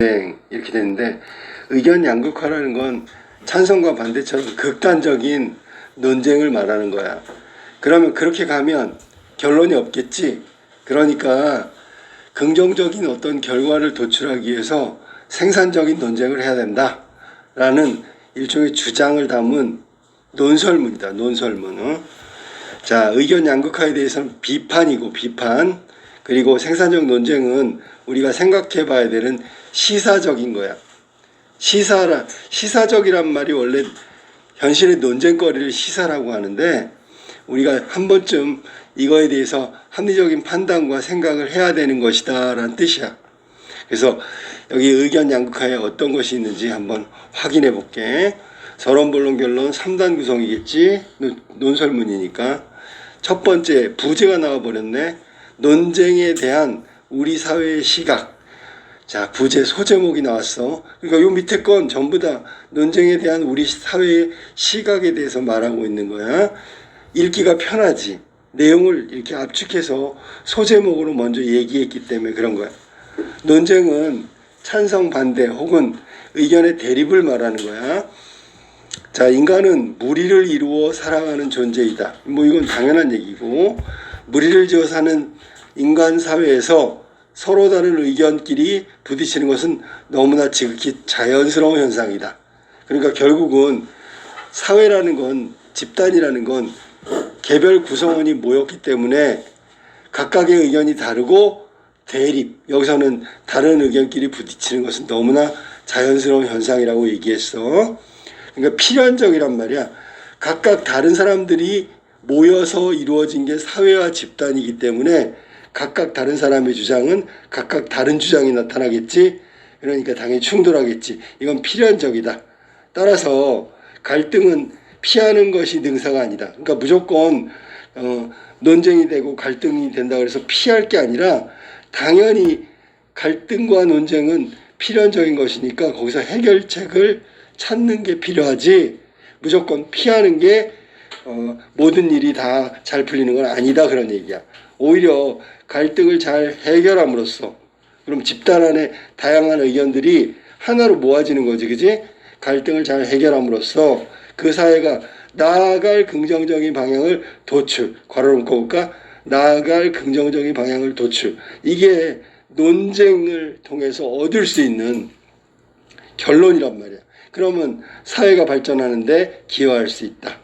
이렇게 되는데, 의견 양극화라는 건 찬성과 반대처럼 극단적인 논쟁을 말하는 거야. 그러면 그렇게 가면 결론이 없겠지. 그러니까 긍정적인 어떤 결과를 도출하기 위해서 생산적인 논쟁을 해야 된다 라는 일종의 주장을 담은 논설문이다. 논설문. 자, 의견 양극화에 대해서는 비판이고 비판, 그리고 생산적 논쟁은 우리가 생각해 봐야 되는 시사적인 거야. 시사적이란 말이 원래 현실의 논쟁거리를 시사라고 하는데, 우리가 한 번쯤 이거에 대해서 합리적인 판단과 생각을 해야 되는 것이다 라는 뜻이야. 그래서 여기 의견 양극화에 어떤 것이 있는지 한번 확인해 볼게. 서론, 본론, 결론 3단 구성이겠지. 논설문이니까. 첫 번째, 부제가 나와버렸네. 논쟁에 대한 우리 사회의 시각. 자, 부제 소제목이 나왔어. 그러니까 요 밑에 건 전부 다 논쟁에 대한 우리 사회의 시각에 대해서 말하고 있는 거야. 읽기가 편하지. 내용을 이렇게 압축해서 소제목으로 먼저 얘기했기 때문에 그런 거야. 논쟁은 찬성, 반대 혹은 의견의 대립을 말하는 거야. 자, 인간은 무리를 이루어 살아가는 존재이다. 뭐 이건 당연한 얘기고, 무리를 지어 사는 인간 사회에서 서로 다른 의견끼리 부딪히는 것은 너무나 지극히 자연스러운 현상이다. 그러니까 결국은 사회라는 건, 집단이라는 건 개별 구성원이 모였기 때문에 각각의 의견이 다르고 대립, 여기서는 다른 의견끼리 부딪히는 것은 너무나 자연스러운 현상이라고 얘기했어. 그러니까 필연적이란 말이야. 각각 다른 사람들이 모여서 이루어진 게 사회와 집단이기 때문에 각각 다른 사람의 주장은 각각 다른 주장이 나타나겠지. 그러니까 당연히 충돌하겠지. 이건 필연적이다. 따라서 갈등은 피하는 것이 능사가 아니다. 그러니까 무조건 논쟁이 되고 갈등이 된다 그래서 피할 게 아니라, 당연히 갈등과 논쟁은 필연적인 것이니까 거기서 해결책을 찾는 게 필요하지, 무조건 피하는 게 모든 일이 다 잘 풀리는 건 아니다, 그런 얘기야. 오히려 갈등을 잘 해결함으로써, 그럼 집단 안에 다양한 의견들이 하나로 모아지는 거지, 그지? 갈등을 잘 해결함으로써 그 사회가 나아갈 긍정적인 방향을 도출, 괄호 놓고 볼까? 나아갈 긍정적인 방향을 도출. 이게 논쟁을 통해서 얻을 수 있는 결론이란 말이야. 그러면 사회가 발전하는데 기여할 수 있다.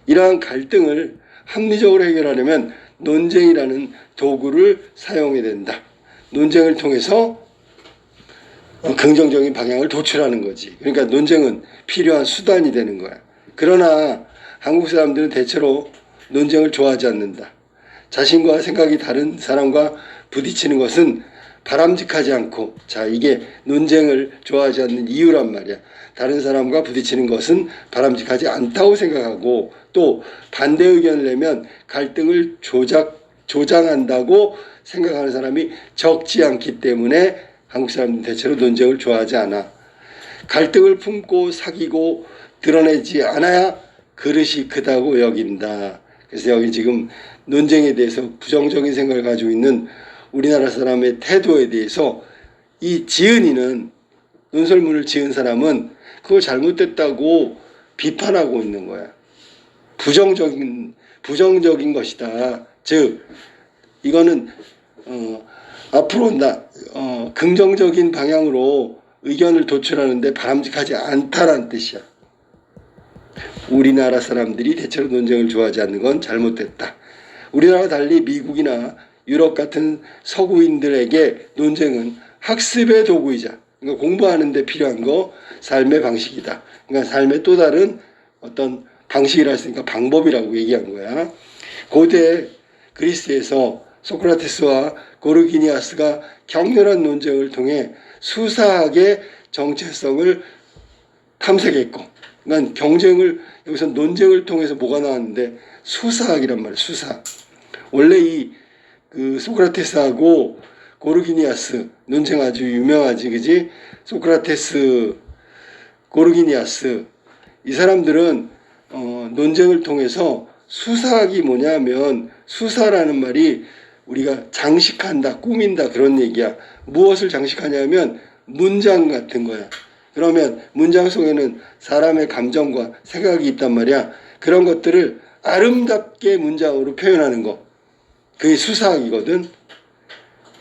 이러한 갈등을 합리적으로 해결하려면 논쟁이라는 도구를 사용해야 된다. 논쟁을 통해서 긍정적인 방향을 도출하는 거지. 그러니까 논쟁은 필요한 수단이 되는 거야. 그러나 한국 사람들은 대체로 논쟁을 좋아하지 않는다. 자신과 생각이 다른 사람과 부딪히는 것은 바람직하지 않고, 자, 이게 논쟁을 좋아하지 않는 이유란 말이야. 다른 사람과 부딪히는 것은 바람직하지 않다고 생각하고, 또 반대 의견을 내면 갈등을 조장한다고 생각하는 사람이 적지 않기 때문에 한국 사람들은 대체로 논쟁을 좋아하지 않아. 갈등을 품고 사귀고 드러내지 않아야 그릇이 크다고 여긴다. 그래서 여기 지금 논쟁에 대해서 부정적인 생각을 가지고 있는 우리나라 사람의 태도에 대해서 이 지은이는, 논설문을 지은 사람은 그걸 잘못됐다고 비판하고 있는 거야. 부정적인 것이다. 즉, 이거는 앞으로 긍정적인 방향으로 의견을 도출하는데 바람직하지 않다라는 뜻이야. 우리나라 사람들이 대체로 논쟁을 좋아하지 않는 건 잘못됐다. 우리나라와 달리 미국이나 유럽 같은 서구인들에게 논쟁은 학습의 도구이자, 그러니까 공부하는 데 필요한 거, 삶의 방식이다. 그러니까 삶의 또 다른 어떤 방식이라 했으니까 방법이라고 얘기한 거야. 고대 그리스에서 소크라테스와 고르기니아스가 격렬한 논쟁을 통해 수사학의 정체성을 탐색했고, 그러니까 경쟁을, 여기서 논쟁을 통해서 뭐가 나왔는데 수사학이란 말이야. 수사학. 원래 그 소크라테스하고 고르기니아스 논쟁 아주 유명하지, 그지? 소크라테스, 고르기니아스, 이 사람들은 논쟁을 통해서, 수사학이 뭐냐면, 수사라는 말이 우리가 장식한다, 꾸민다, 그런 얘기야. 무엇을 장식하냐면 문장 같은 거야. 그러면 문장 속에는 사람의 감정과 생각이 있단 말이야. 그런 것들을 아름답게 문장으로 표현하는 거. 그게 수사학이거든.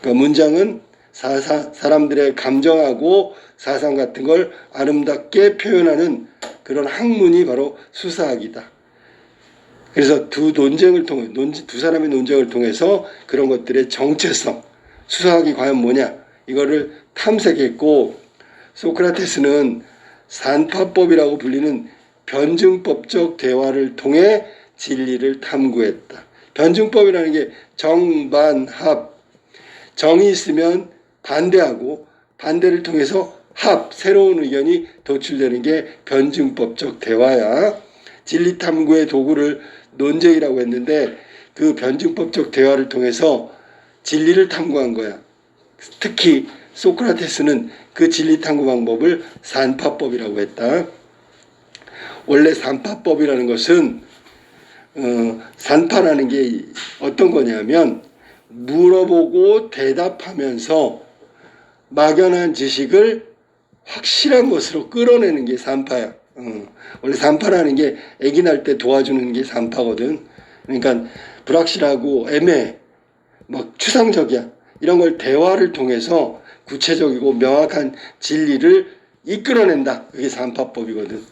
그러니까 문장은 사람들의 감정하고 사상 같은 걸 아름답게 표현하는 그런 학문이 바로 수사학이다. 그래서 두 사람의 논쟁을 통해서 그런 것들의 정체성, 수사학이 과연 뭐냐, 이거를 탐색했고, 소크라테스는 산파법이라고 불리는 변증법적 대화를 통해 진리를 탐구했다. 변증법이라는 게 정반합, 정이 있으면 반대하고 반대를 통해서 새로운 의견이 도출되는 게 변증법적 대화야. 진리 탐구의 도구를 논쟁이라고 했는데 그 변증법적 대화를 통해서 진리를 탐구한 거야. 특히 소크라테스는 그 진리 탐구 방법을 산파법이라고 했다. 원래 산파법이라는 것은 산파라는 게 어떤 거냐면 물어보고 대답하면서 막연한 지식을 확실한 것으로 끌어내는 게 산파야. 원래 산파라는 게 아기 날 때 도와주는 게 산파거든. 그러니까 불확실하고 애매해, 막 추상적이야. 이런 걸 대화를 통해서 구체적이고 명확한 진리를 이끌어낸다. 그게 산파법이거든.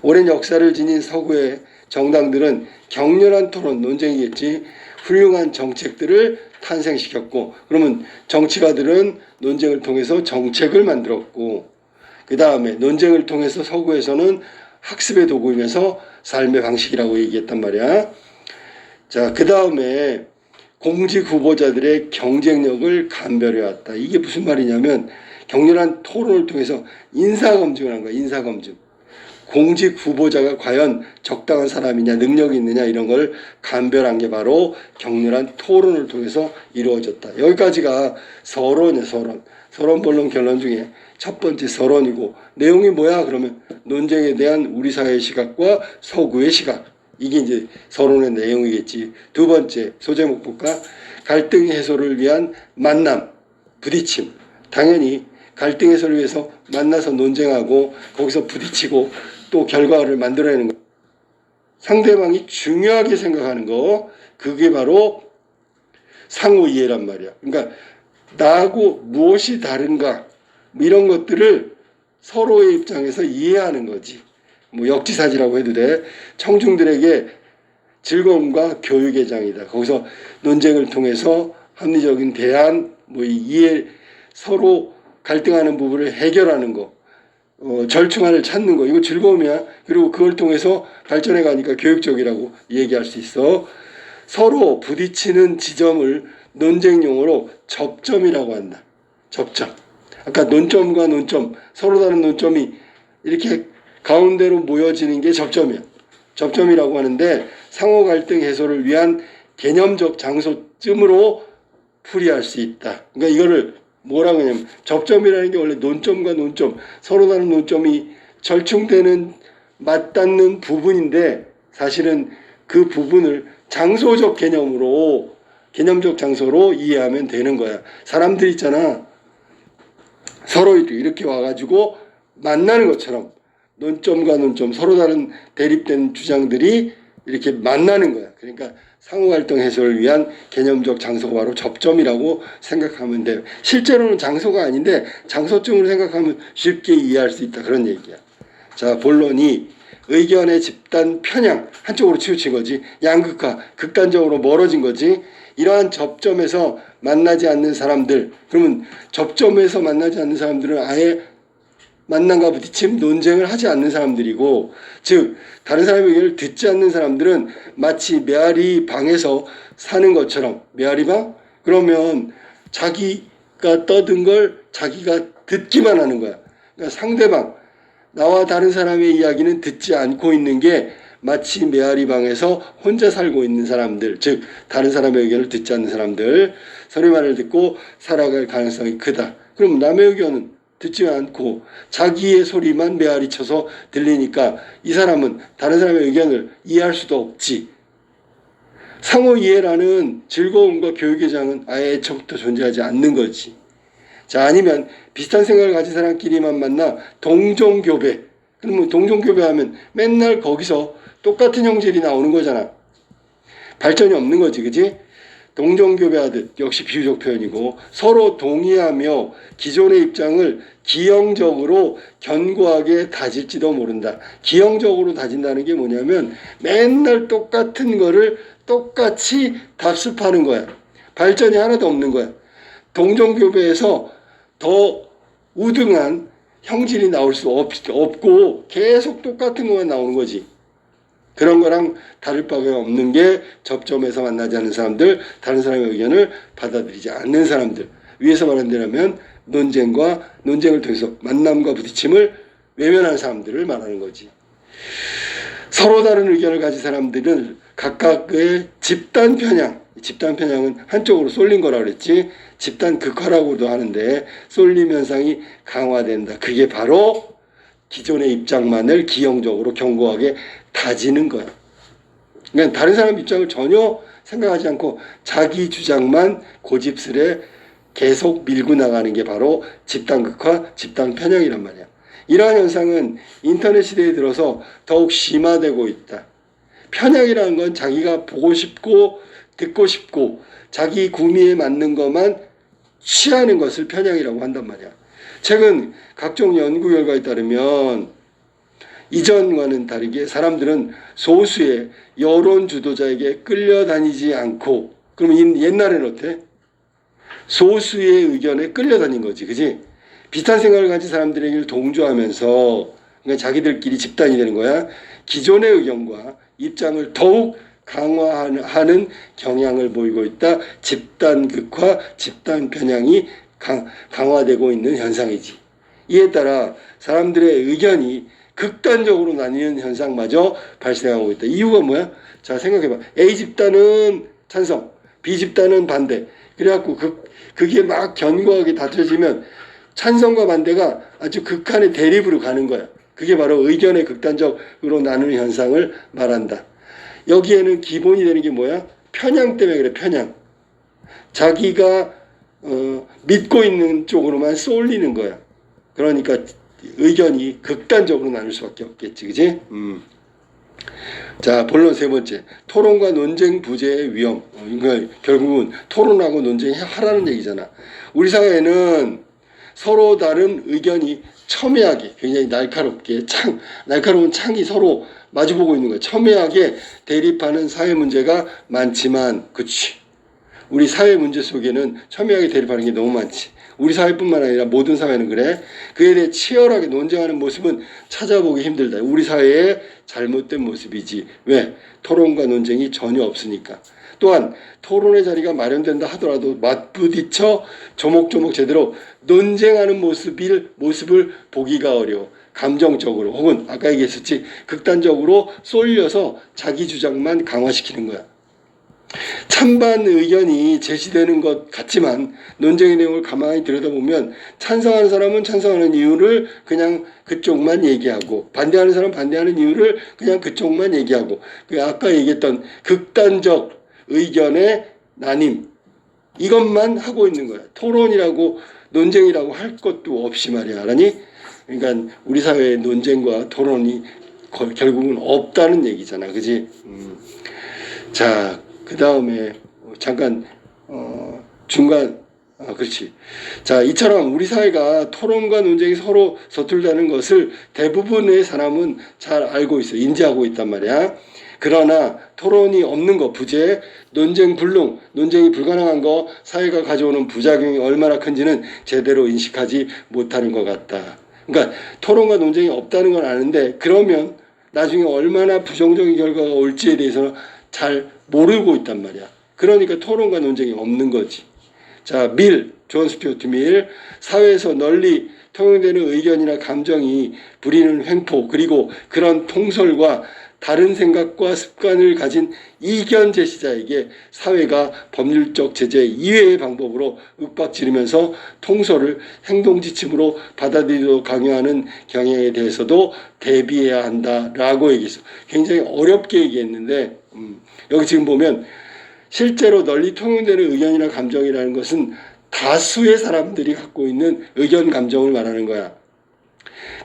오랜 역사를 지닌 서구의 정당들은 격렬한 토론, 논쟁이겠지, 훌륭한 정책들을 탄생시켰고, 그러면 정치가들은 논쟁을 통해서 정책을 만들었고, 그 다음에 논쟁을 통해서 서구에서는 학습의 도구이면서 삶의 방식이라고 얘기했단 말이야. 자, 그 다음에 공직 후보자들의 경쟁력을 감별해왔다. 이게 무슨 말이냐면 격렬한 토론을 통해서 인사검증을 한 거야. 인사검증. 공직 후보자가 과연 적당한 사람이냐, 능력이 있느냐, 이런 걸 감별한 게 바로 격렬한 토론을 통해서 이루어졌다. 여기까지가 서론이야. 서론 본론 결론 중에 첫 번째 서론이고, 내용이 뭐야? 그러면 논쟁에 대한 우리 사회의 시각과 서구의 시각, 이게 이제 서론의 내용이겠지. 두 번째 소제목 볼까? 갈등 해소를 위한 만남, 부딪힘. 당연히 갈등 해소를 위해서 만나서 논쟁하고 거기서 부딪히고 또 결과를 만들어내는 거. 상대방이 중요하게 생각하는 거, 그게 바로 상호 이해란 말이야. 그러니까 나하고 무엇이 다른가, 이런 것들을 서로의 입장에서 이해하는 거지. 뭐 역지사지라고 해도 돼. 청중들에게 즐거움과 교육의 장이다. 거기서 논쟁을 통해서 합리적인 대안, 이해, 서로 갈등하는 부분을 해결하는 거, 절충안을 찾는 거, 이거 즐거움이야. 그리고 그걸 통해서 발전해 가니까 교육적이라고 얘기할 수 있어. 서로 부딪히는 지점을 논쟁 용어로 접점이라고 한다. 접점. 아까 논점과 논점, 서로 다른 논점이 이렇게 가운데로 모여지는 게 접점이야. 접점이라고 하는데 상호 갈등 해소를 위한 개념적 장소쯤으로 풀이할 수 있다. 그러니까 이거를 뭐라고 하냐면, 접점이라는 게 원래 논점과 논점, 서로 다른 논점이 절충되는, 맞닿는 부분인데, 사실은 그 부분을 장소적 개념으로, 개념적 장소로 이해하면 되는 거야. 사람들 있잖아, 서로 이렇게 와가지고 만나는 것처럼 논점과 논점, 서로 다른 대립된 주장들이 이렇게 만나는 거야. 그러니까 상호갈등 해소를 위한 개념적 장소가 바로 접점이라고 생각하면 돼요. 실제로는 장소가 아닌데 장소쯤으로 생각하면 쉽게 이해할 수 있다, 그런 얘기야. 자, 본론이 의견의 집단 편향, 한쪽으로 치우친 거지. 양극화, 극단적으로 멀어진 거지. 이러한 접점에서 만나지 않는 사람들, 그러면 접점에서 만나지 않는 사람들은 아예 만남과 부딪힘, 논쟁을 하지 않는 사람들이고, 즉 다른 사람의 의견을 듣지 않는 사람들은 마치 메아리 방에서 사는 것처럼. 메아리 방? 그러면 자기가 떠든 걸 자기가 듣기만 하는 거야. 그러니까 상대방, 나와 다른 사람의 이야기는 듣지 않고 있는 게 마치 메아리 방에서 혼자 살고 있는 사람들, 즉 다른 사람의 의견을 듣지 않는 사람들, 서로의 말을 듣고 살아갈 가능성이 크다. 그럼 남의 의견은 듣지 않고 자기의 소리만 메아리 쳐서 들리니까 이 사람은 다른 사람의 의견을 이해할 수도 없지. 상호 이해라는 즐거움과 교육의 장은 아예 애초부터 존재하지 않는 거지. 자, 아니면 비슷한 생각을 가진 사람끼리만 만나 동종교배. 그러면 동종교배하면 맨날 거기서 똑같은 형질이 나오는 거잖아. 발전이 없는 거지, 그지? 동종교배하듯 역시 비유적 표현이고, 서로 동의하며 기존의 입장을 기형적으로 견고하게 다질지도 모른다. 기형적으로 다진다는 게 뭐냐면 맨날 똑같은 거를 똑같이 답습하는 거야. 발전이 하나도 없는 거야. 동종교배에서 더 우등한 형질이 나올 수 없고 계속 똑같은 것만 나오는 거지. 그런 거랑 다를 바가 없는 게 접점에서 만나지 않는 사람들, 다른 사람의 의견을 받아들이지 않는 사람들. 위에서 말한다면 논쟁을 통해서 만남과 부딪힘을 외면하는 사람들을 말하는 거지. 서로 다른 의견을 가진 사람들은 각각의 집단 편향은 한쪽으로 쏠린 거라고 그랬지. 집단 극화라고도 하는데 쏠림 현상이 강화된다. 그게 바로 기존의 입장만을 기형적으로 견고하게 다지는 거야. 그러니까 다른 사람 입장을 전혀 생각하지 않고 자기 주장만 고집스레 계속 밀고 나가는 게 바로 집단 극화, 집단 편향이란 말이야. 이러한 현상은 인터넷 시대에 들어서 더욱 심화되고 있다. 편향이라는 건 자기가 보고 싶고 듣고 싶고 자기 구미에 맞는 것만 취하는 것을 편향이라고 한단 말이야. 최근 각종 연구 결과에 따르면 이전과는 다르게 사람들은 소수의 여론 주도자에게 끌려다니지 않고, 그러면 옛날에는 어때? 소수의 의견에 끌려다닌 거지, 그지? 비슷한 생각을 가진 사람들에게 동조하면서, 그러니까 자기들끼리 집단이 되는 거야. 기존의 의견과 입장을 더욱 강화하는 경향을 보이고 있다. 집단 극화, 집단 편향이 강화되고 있는 현상이지. 이에 따라 사람들의 의견이 극단적으로 나뉘는 현상마저 발생하고 있다. 이유가 뭐야? 자, 생각해봐. A 집단은 찬성, B 집단은 반대. 그래갖고 그게 막 견고하게 다퉈지면 찬성과 반대가 아주 극한의 대립으로 가는 거야. 그게 바로 의견의 극단적으로 나누는 현상을 말한다. 여기에는 기본이 되는 게 뭐야? 편향 때문에 그래, 편향. 자기가 믿고 있는 쪽으로만 쏠리는 거야. 그러니까 의견이 극단적으로 나눌 수밖에 없겠지, 그지? 자, 본론 세 번째. 토론과 논쟁 부재의 위험. 그러니까 결국은 토론하고 논쟁하라는 얘기잖아. 우리 사회에는 서로 다른 의견이 첨예하게, 굉장히 날카롭게, 날카로운 창이 서로 마주보고 있는 거야. 첨예하게 대립하는 사회 문제가 많지만, 그치. 우리 사회 문제 속에는 첨예하게 대립하는 게 너무 많지. 우리 사회뿐만 아니라 모든 사회는 그래. 그에 대해 치열하게 논쟁하는 모습은 찾아보기 힘들다. 우리 사회의 잘못된 모습이지. 왜? 토론과 논쟁이 전혀 없으니까. 또한 토론의 자리가 마련된다 하더라도 맞부딪혀 조목조목 제대로 논쟁하는 모습을 보기가 어려워. 감정적으로 혹은 아까 얘기했었지, 극단적으로 쏠려서 자기 주장만 강화시키는 거야. 찬반 의견이 제시되는 것 같지만 논쟁의 내용을 가만히 들여다보면 찬성하는 사람은 찬성하는 이유를 그냥 그쪽만 얘기하고, 반대하는 사람은 반대하는 이유를 그냥 그쪽만 얘기하고, 아까 얘기했던 극단적 의견의 나뉜, 이것만 하고 있는 거야. 토론이라고 논쟁이라고 할 것도 없이 말이야. 알았니? 그러니까 우리 사회의 논쟁과 토론이 결국은 없다는 얘기잖아. 그지? 자, 그 다음에 잠깐 중간 그렇지. 자, 이처럼 우리 사회가 토론과 논쟁이 서로 서툴다는 것을 대부분의 사람은 잘 알고 있어. 인지하고 있단 말이야. 그러나 토론이 없는 거, 부재, 논쟁이 불가능한 거, 사회가 가져오는 부작용이 얼마나 큰지는 제대로 인식하지 못하는 것 같다. 그러니까 토론과 논쟁이 없다는 건 아는데, 그러면 나중에 얼마나 부정적인 결과가 올지에 대해서는 잘 모르고 있단 말이야. 그러니까 토론과 논쟁이 없는 거지. 자, 존 스튜어트 밀, 사회에서 널리 통용되는 의견이나 감정이 부리는 횡포, 그리고 그런 통솔과 다른 생각과 습관을 가진 이견 제시자에게 사회가 법률적 제재 이외의 방법으로 윽박지르면서 통솔을 행동지침으로 받아들이도록 강요하는 경향에 대해서도 대비해야 한다라고 얘기했어. 굉장히 어렵게 얘기했는데, 여기 지금 보면 실제로 널리 통용되는 의견이나 감정이라는 것은 다수의 사람들이 갖고 있는 의견 감정을 말하는 거야.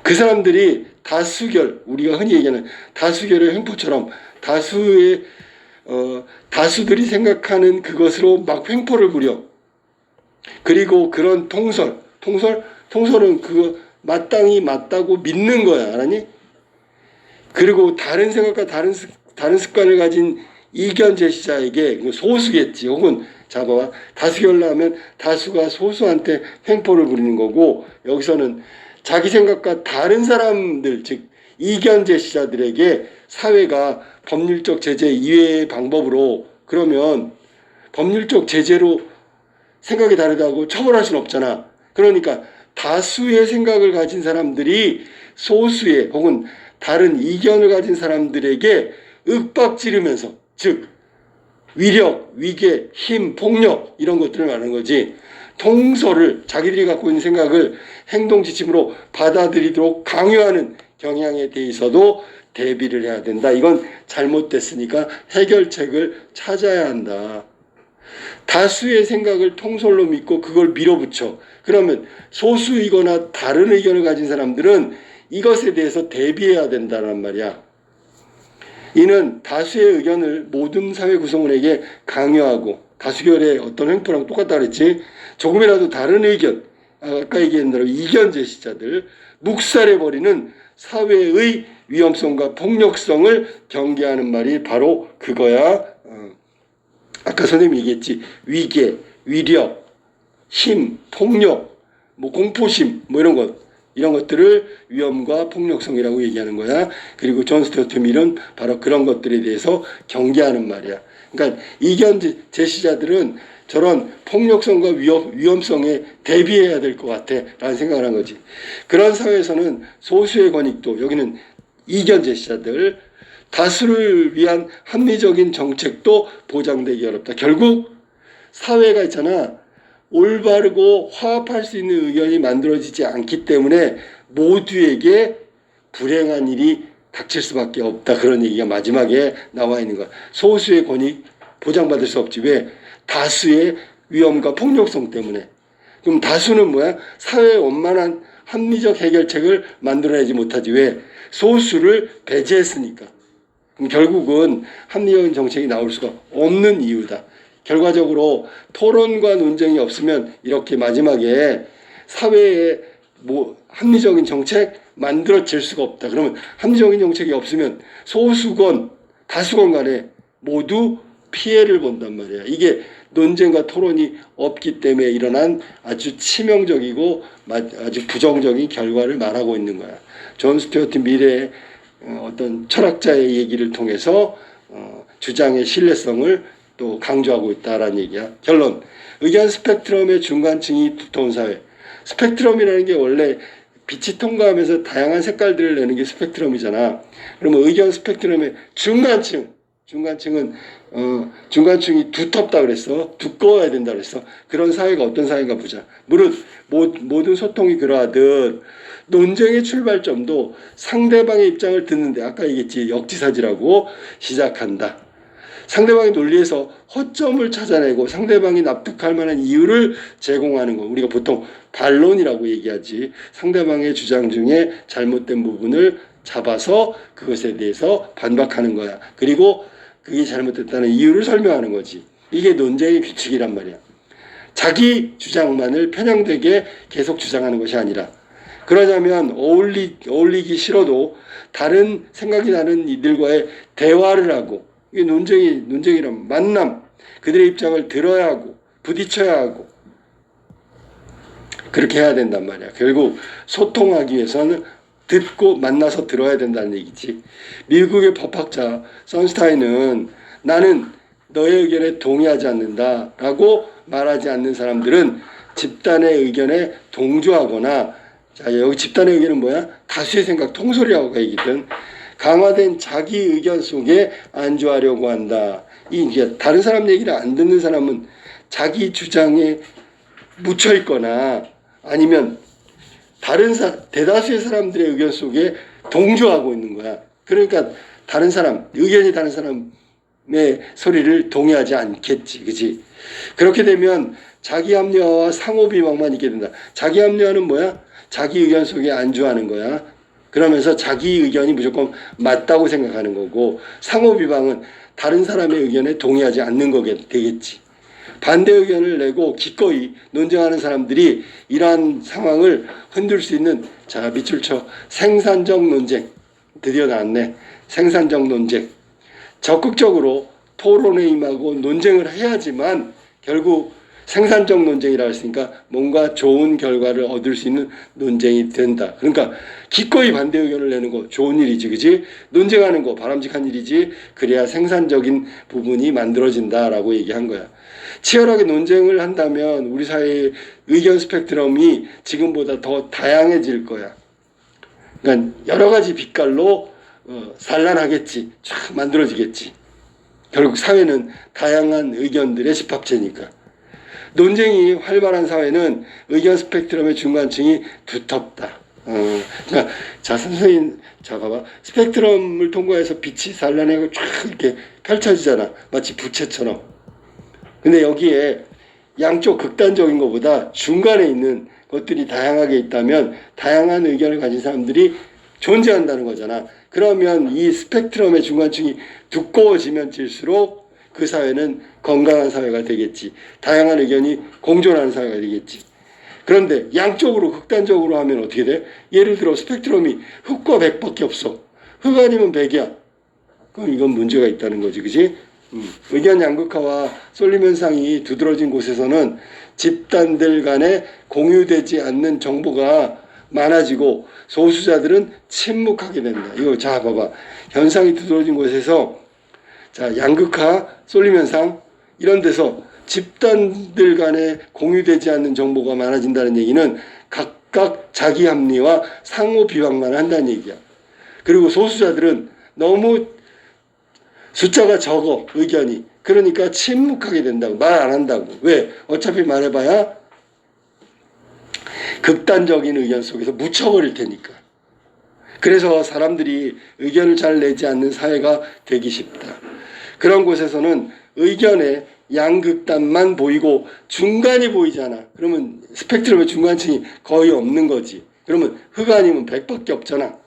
그 사람들이 다수결, 우리가 흔히 얘기하는 다수결의 횡포처럼 다수들이 생각하는 그것으로 막 횡포를 부려. 그리고 그런 통설은 그거 마땅히 맞다고 믿는 거야. 알았니? 그리고 다른 생각과 다른 습관을 가진 이견 제시자에게, 소수겠지. 혹은 잡아와. 다수결로 하면 다수가 소수한테 횡포를 부리는 거고, 여기서는 자기 생각과 다른 사람들, 즉 이견 제시자들에게 사회가 법률적 제재 이외의 방법으로, 그러면 법률적 제재로 생각이 다르다고 처벌할 수는 없잖아. 그러니까 다수의 생각을 가진 사람들이 소수의 혹은 다른 이견을 가진 사람들에게 윽박지르면서, 즉 위력, 위계, 힘, 폭력 이런 것들을 말하는 거지. 통솔을, 자기들이 갖고 있는 생각을 행동 지침으로 받아들이도록 강요하는 경향에 대해서도 대비를 해야 된다. 이건 잘못됐으니까 해결책을 찾아야 한다. 다수의 생각을 통솔로 믿고 그걸 밀어붙여. 그러면 소수이거나 다른 의견을 가진 사람들은 이것에 대해서 대비해야 된다는 말이야. 이는 다수의 의견을 모든 사회 구성원에게 강요하고, 다수결의 어떤 횡포랑 똑같다 그랬지. 조금이라도 다른 의견, 아까 얘기한 대로 이견 제시자들 묵살해버리는 사회의 위험성과 폭력성을 경계하는 말이 바로 그거야. 아까 선생님이 얘기했지. 위계, 위력, 힘, 폭력, 공포심, 이런 것들을 위험과 폭력성이라고 얘기하는 거야. 그리고 존 스튜어트 밀은 바로 그런 것들에 대해서 경계하는 말이야. 그러니까 이견 제시자들은 저런 폭력성과 위험성에 대비해야 될 것 같아 라는 생각을 한 거지. 그런 사회에서는 소수의 권익도, 여기는 이견 제시자들, 다수를 위한 합리적인 정책도 보장되기 어렵다. 결국 사회가 있잖아, 올바르고 화합할 수 있는 의견이 만들어지지 않기 때문에 모두에게 불행한 일이 닥칠 수밖에 없다. 그런 얘기가 마지막에 나와 있는 거야. 소수의 권익 보장받을 수 없지. 왜? 다수의 위험과 폭력성 때문에. 그럼 다수는 뭐야? 사회의 원만한 합리적 해결책을 만들어내지 못하지. 왜? 소수를 배제했으니까. 그럼 결국은 합리적인 정책이 나올 수가 없는 이유다. 결과적으로 토론과 논쟁이 없으면 이렇게 마지막에 사회에 합리적인 정책 만들어질 수가 없다. 그러면 합리적인 정책이 없으면 소수건 다수건 간에 모두 피해를 본단 말이야. 이게 논쟁과 토론이 없기 때문에 일어난 아주 치명적이고 아주 부정적인 결과를 말하고 있는 거야. 존 스튜어트 밀의 어떤 철학자의 얘기를 통해서 주장의 신뢰성을 또 강조하고 있다라는 얘기야. 결론, 의견 스펙트럼의 중간층이 두터운 사회. 스펙트럼이라는 게 원래 빛이 통과하면서 다양한 색깔들을 내는 게 스펙트럼이잖아. 그러면 의견 스펙트럼의 중간층은 중간층이 두텁다 그랬어. 두꺼워야 된다 그랬어. 그런 사회가 어떤 사회인가 보자. 물론 모든 소통이 그러하듯 논쟁의 출발점도 상대방의 입장을 듣는데, 아까 얘기했지, 역지사지라고 시작한다. 상대방의 논리에서 허점을 찾아내고 상대방이 납득할 만한 이유를 제공하는 거, 우리가 보통 반론이라고 얘기하지. 상대방의 주장 중에 잘못된 부분을 잡아서 그것에 대해서 반박하는 거야. 그리고 그게 잘못됐다는 이유를 설명하는 거지. 이게 논쟁의 규칙이란 말이야. 자기 주장만을 편향되게 계속 주장하는 것이 아니라, 그러자면 어울리기 싫어도 다른 생각이 나는 이들과의 대화를 하고, 이게 논쟁이란 만남, 그들의 입장을 들어야 하고 부딪혀야 하고 그렇게 해야 된단 말이야. 결국 소통하기 위해서는 듣고 만나서 들어야 된다는 얘기지. 미국의 법학자 선스타인은 나는 너의 의견에 동의하지 않는다라고 말하지 않는 사람들은 집단의 의견에 동조하거나, 자, 여기 집단의 의견은 뭐야? 다수의 생각, 통솔이라고 얘기든 강화된 자기 의견 속에 안주하려고 한다. 이게 다른 사람 얘기를 안 듣는 사람은 자기 주장에 묻혀 있거나 아니면 대다수의 사람들의 의견 속에 동조하고 있는 거야. 그러니까 의견이 다른 사람의 소리를 동의하지 않겠지, 그지? 그렇게 되면 자기 합리화와 상호 비방만 있게 된다. 자기 합리화는 뭐야? 자기 의견 속에 안주하는 거야. 그러면서 자기 의견이 무조건 맞다고 생각하는 거고, 상호 비방은 다른 사람의 의견에 동의하지 않는 거게 되겠지. 반대 의견을 내고 기꺼이 논쟁하는 사람들이 이러한 상황을 흔들 수 있는, 자, 밑줄 쳐. 생산적 논쟁. 드디어 나왔네. 생산적 논쟁. 적극적으로 토론에 임하고 논쟁을 해야지만 결국 생산적 논쟁이라고 했으니까 뭔가 좋은 결과를 얻을 수 있는 논쟁이 된다. 그러니까 기꺼이 반대 의견을 내는 거 좋은 일이지, 그지? 논쟁하는 거 바람직한 일이지. 그래야 생산적인 부분이 만들어진다라고 얘기한 거야. 치열하게 논쟁을 한다면 우리 사회의 의견 스펙트럼이 지금보다 더 다양해질 거야. 그러니까 여러 가지 빛깔로 산란하겠지. 쫙 만들어지겠지. 결국 사회는 다양한 의견들의 집합체니까. 논쟁이 활발한 사회는 의견 스펙트럼의 중간층이 두텁다. 그러니까 자, 선생님, 자, 봐봐. 스펙트럼을 통과해서 빛이 산란하고 쫙 이렇게 펼쳐지잖아. 마치 부채처럼. 근데 여기에 양쪽 극단적인 것보다 중간에 있는 것들이 다양하게 있다면 다양한 의견을 가진 사람들이 존재한다는 거잖아. 그러면 이 스펙트럼의 중간층이 두꺼워지면 질수록 그 사회는 건강한 사회가 되겠지. 다양한 의견이 공존하는 사회가 되겠지. 그런데 양쪽으로 극단적으로 하면 어떻게 돼? 예를 들어 스펙트럼이 흑과 백밖에 없어. 흑 아니면 백이야. 그럼 이건 문제가 있다는 거지, 그지? 의견 양극화와 쏠림 현상이 두드러진 곳에서는 집단들 간에 공유되지 않는 정보가 많아지고 소수자들은 침묵하게 된다. 이거 자, 봐봐. 현상이 두드러진 곳에서, 자, 양극화, 쏠림 현상, 이런 데서 집단들 간에 공유되지 않는 정보가 많아진다는 얘기는 각각 자기 합리와 상호 비방만 한다는 얘기야. 그리고 소수자들은 너무 숫자가 적어, 의견이. 그러니까 침묵하게 된다고. 말 안 한다고. 왜? 어차피 말해봐야 극단적인 의견 속에서 묻혀버릴 테니까. 그래서 사람들이 의견을 잘 내지 않는 사회가 되기 쉽다. 그런 곳에서는 의견의 양극단만 보이고 중간이 보이잖아. 그러면 스펙트럼의 중간층이 거의 없는 거지. 그러면 흑 아니면 백밖에 없잖아.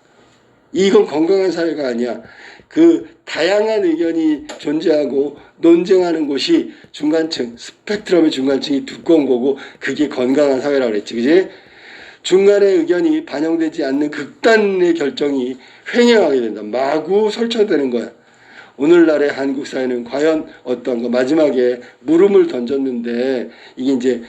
이건 건강한 사회가 아니야. 그 다양한 의견이 존재하고 논쟁하는 곳이 중간층, 스펙트럼의 중간층이 두꺼운 거고, 그게 건강한 사회라고 그랬지, 그지? 중간의 의견이 반영되지 않는 극단의 결정이 횡행하게 된다. 마구 설쳐되는 거야. 오늘날의 한국 사회는 과연 어떤가? 마지막에 물음을 던졌는데, 이게 이제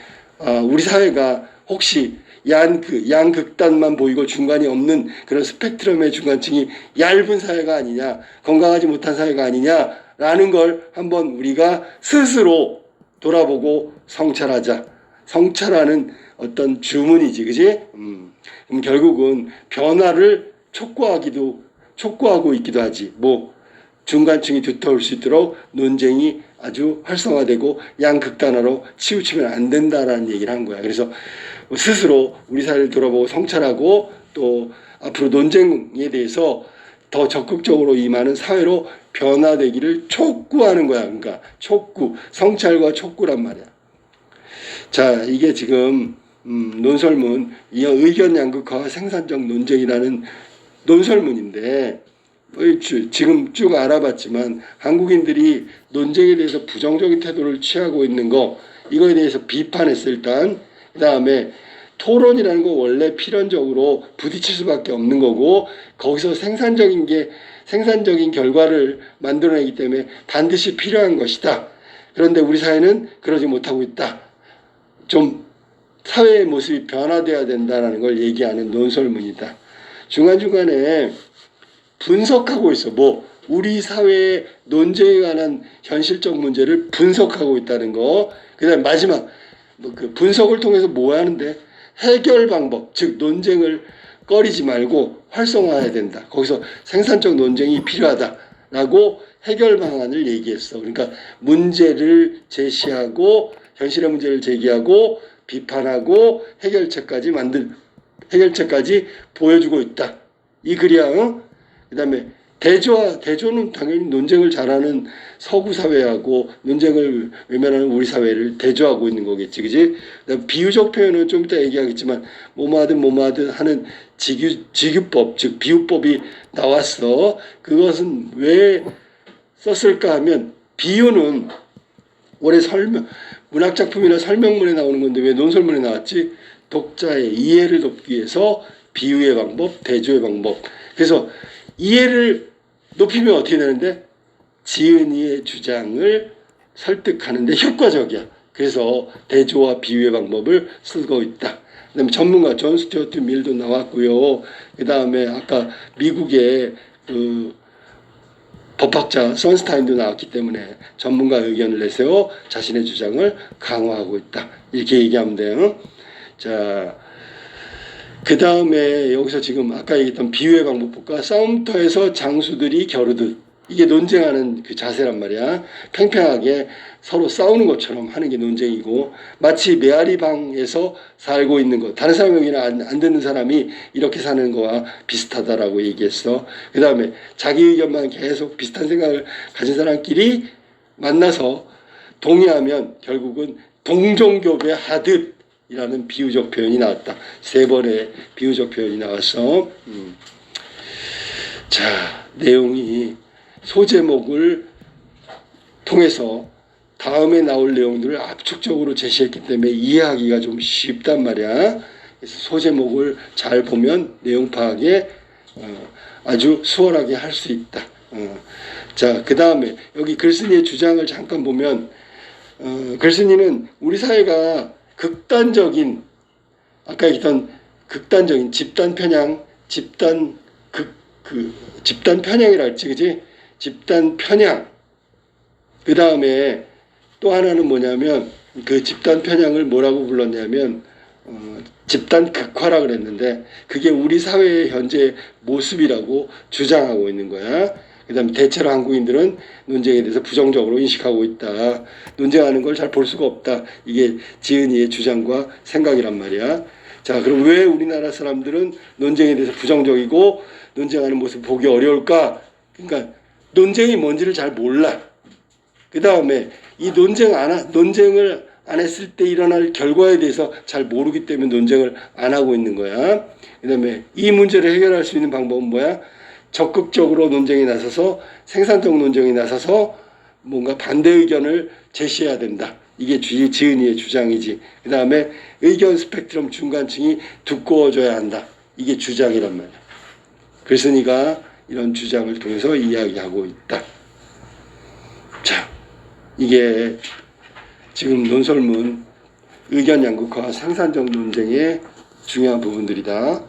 우리 사회가 혹시 양극단만 보이고 중간이 없는 그런 스펙트럼의 중간층이 얇은 사회가 아니냐, 건강하지 못한 사회가 아니냐라는 걸 한번 우리가 스스로 돌아보고 성찰하자. 성찰하는 어떤 주문이지, 그지? 그럼 결국은 변화를 촉구하고 있기도 하지. 뭐 중간층이 두터울 수 있도록 논쟁이 아주 활성화되고 양극단화로 치우치면 안 된다라는 얘기를 한 거야. 그래서 스스로 우리 사회를 돌아보고 성찰하고 또 앞으로 논쟁에 대해서 더 적극적으로 임하는 사회로 변화되기를 촉구하는 거야. 그러니까 촉구, 성찰과 촉구란 말이야. 자, 이게 지금 논설문, 이 의견 양극화와 생산적 논쟁이라는 논설문인데, 지금 쭉 알아봤지만 한국인들이 논쟁에 대해서 부정적인 태도를 취하고 있는 거, 이거에 대해서 비판했어. 일단 그 다음에 토론이라는 거 원래 필연적으로 부딪힐 수밖에 없는 거고, 거기서 생산적인 결과를 만들어내기 때문에 반드시 필요한 것이다. 그런데 우리 사회는 그러지 못하고 있다. 좀 사회의 모습이 변화돼야 된다는 걸 얘기하는 논설문이다. 중간중간에 분석하고 있어. 뭐 우리 사회의 논쟁에 관한 현실적 문제를 분석하고 있다는 거. 그다음 마지막 그 분석을 통해서 뭐 하는데, 해결 방법, 즉 논쟁을 꺼리지 말고 활성화해야 된다. 거기서 생산적 논쟁이 필요하다라고 해결 방안을 얘기했어. 그러니까 문제를 제시하고 현실의 문제를 제기하고 비판하고 해결책까지 보여주고 있다. 이 글이야. 그다음에 대조는 당연히 논쟁을 잘하는 서구 사회하고 논쟁을 외면하는 우리 사회를 대조하고 있는 거겠지, 그지? 비유적 표현은 좀 이따 얘기하겠지만 뭐뭐하든 하는 직유법, 즉 비유법이 나왔어. 그것은 왜 썼을까 하면 비유는 원래 문학 작품이나 설명문에 나오는 건데 왜 논설문에 나왔지? 독자의 이해를 돕기 위해서 비유의 방법, 대조의 방법. 그래서 이해를 높이면 어떻게 되는데? 지은이의 주장을 설득하는데 효과적이야. 그래서 대조와 비유의 방법을 쓰고 있다. 그다음에 전문가 존 스튜어트 밀도 나왔고요. 그다음에 아까 미국의 그 법학자 선스타인도 나왔기 때문에 전문가 의견을 내세워 자신의 주장을 강화하고 있다. 이렇게 얘기하면 돼요. 자, 그 다음에 여기서 지금 아까 얘기했던 비유의 방법과 싸움터에서 장수들이 겨루듯, 이게 논쟁하는 그 자세란 말이야. 팽팽하게 서로 싸우는 것처럼 하는 게 논쟁이고, 마치 메아리 방에서 살고 있는 것, 다른 사람 얘기는 안 듣는 사람이 이렇게 사는 거와 비슷하다라고 얘기했어. 그 다음에 자기 의견만 계속 비슷한 생각을 가진 사람끼리 만나서 동의하면 결국은 동종교배하듯 이라는 비유적 표현이 나왔다. 3번의 비유적 표현이 나왔어. 자, 내용이 소제목을 통해서 다음에 나올 내용들을 압축적으로 제시했기 때문에 이해하기가 좀 쉽단 말이야. 그래서 소제목을 잘 보면 내용 파악에 아주 수월하게 할 수 있다. 자, 그 다음에 여기 글쓴이의 주장을 잠깐 보면 글쓴이는 우리 사회가 극단적인, 아까 얘기했던 극단적인 집단 편향, 집단 편향이라 했지, 그지? 집단 편향. 그 다음에 또 하나는 뭐냐면 그 집단 편향을 뭐라고 불렀냐면 집단 극화라 그랬는데 그게 우리 사회의 현재 모습이라고 주장하고 있는 거야. 그 다음에 대체로 한국인들은 논쟁에 대해서 부정적으로 인식하고 있다. 논쟁하는 걸 잘 볼 수가 없다. 이게 지은이의 주장과 생각이란 말이야. 자, 그럼 왜 우리나라 사람들은 논쟁에 대해서 부정적이고 논쟁하는 모습 보기 어려울까? 그러니까 논쟁이 뭔지를 잘 몰라. 그 다음에 이 논쟁을 안 했을 때 일어날 결과에 대해서 잘 모르기 때문에 논쟁을 안 하고 있는 거야. 그 다음에 이 문제를 해결할 수 있는 방법은 뭐야? 적극적으로 논쟁에 나서서 생산적 논쟁에 나서서 뭔가 반대 의견을 제시해야 된다. 이게 지은이의 주장이지. 그 다음에 의견 스펙트럼 중간층이 두꺼워져야 한다. 이게 주장이란 말이야. 글쓴이가 이런 주장을 통해서 이야기하고 있다. 자, 이게 지금 논설문 의견 양극화 생산적 논쟁의 중요한 부분들이다.